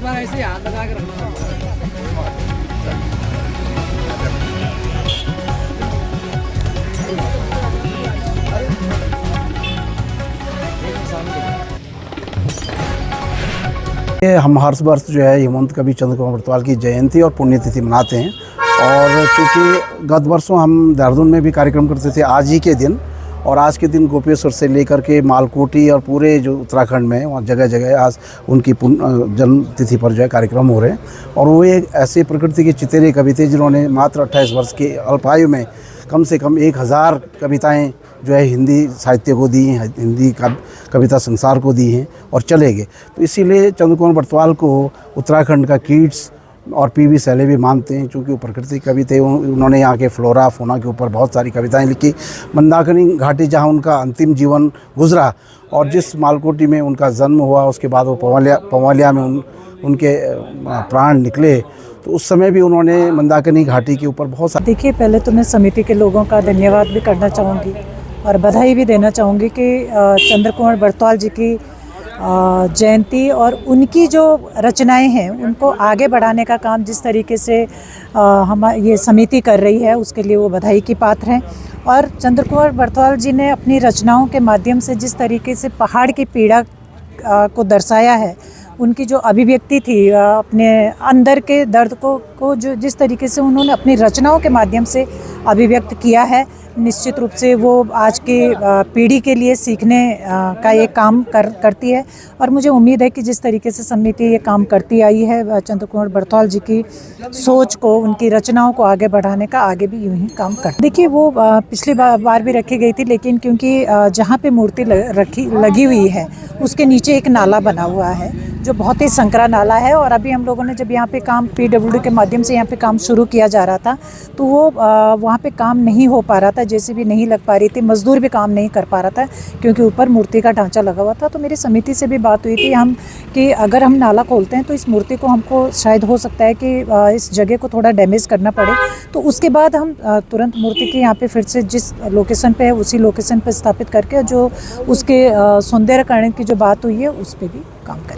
बार ऐसे ही हाथ लगा के रखना। हम हर वर्ष जो है हेमंत कवि चंद्र कुमार बरतवाल की जयंती और पुण्यतिथि मनाते हैं। और चूँकि गत वर्षों हम देहरादून में भी कार्यक्रम करते थे आज ही के दिन, और आज के दिन गोपेश्वर से लेकर के मालकोटी और पूरे जो उत्तराखंड में वहाँ जगह जगह आज उनकी जन्म तिथि पर जो है कार्यक्रम हो रहे हैं। और वो एक ऐसे प्रकृति के चितेरे कवि थे जिन्होंने मात्र 28 वर्ष के अल्पायु में कम से कम 1000 कविताएं जो है हिंदी साहित्य को दी हैं, हिंदी कविता संसार को दी हैं और चले गए। तो इसीलिए चंद्र कुमार बरतवाल को उत्तराखंड का कीट्स और पीवी शैले भी मानते हैं, क्योंकि वो प्रकृति कवि थे। उन्होंने यहाँ के फ्लोरा फोना के ऊपर बहुत सारी कविताएं लिखी। मंदाकिनी घाटी जहाँ उनका अंतिम जीवन गुजरा और जिस मालकोटी में उनका जन्म हुआ, उसके बाद वो पवालिया में उनके प्राण निकले, तो उस समय भी उन्होंने मंदाकिनी घाटी के ऊपर बहुत सारे। देखिए, पहले तो मैं समिति के लोगों का धन्यवाद भी करना चाहूँगी और बधाई भी देना चाहूँगी कि चंद्र कुमार बरतवाल जी की जयंती और उनकी जो रचनाएं हैं उनको आगे बढ़ाने का काम जिस तरीके से हम ये समिति कर रही है, उसके लिए वो बधाई की पात्र हैं। और चंद्र कुमार बरतवाल जी ने अपनी रचनाओं के माध्यम से जिस तरीके से पहाड़ की पीड़ा को दर्शाया है, उनकी जो अभिव्यक्ति थी अपने अंदर के दर्द को जो जिस तरीके से उन्होंने अपनी रचनाओं के माध्यम से अभिव्यक्त किया है, निश्चित रूप से वो आज की पीढ़ी के लिए सीखने का ये काम करती है। और मुझे उम्मीद है कि जिस तरीके से समिति ये काम करती आई है चंद्र कुमार बरतवाल जी की सोच को, उनकी रचनाओं को आगे बढ़ाने का, आगे भी यूं ही काम कर। देखिए, वो पिछली बार भी रखी गई थी, लेकिन क्योंकि जहाँ पे मूर्ति लगी हुई है उसके नीचे एक नाला बना हुआ है जो बहुत ही संकरा नाला है। और अभी हम लोगों ने जब यहाँ पे काम PWD के माध्यम से यहाँ पे काम शुरू किया जा रहा था, तो वो वहाँ पे काम नहीं हो पा रहा था, जैसे भी नहीं लग पा रही थी, मजदूर भी काम नहीं कर पा रहा था क्योंकि ऊपर मूर्ति का ढांचा लगा हुआ था। तो मेरी समिति से भी बात हुई थी कि अगर हम नाला खोलते हैं तो इस मूर्ति को हमको शायद हो सकता है कि इस जगह को थोड़ा डैमेज करना पड़े, तो उसके बाद हम तुरंत मूर्ति की यहाँ पे फिर से जिस लोकेशन पे है उसी लोकेशन पे स्थापित करके जो उसके सौंदर्यकरण की जो बात हुई है उस पर भी काम करें।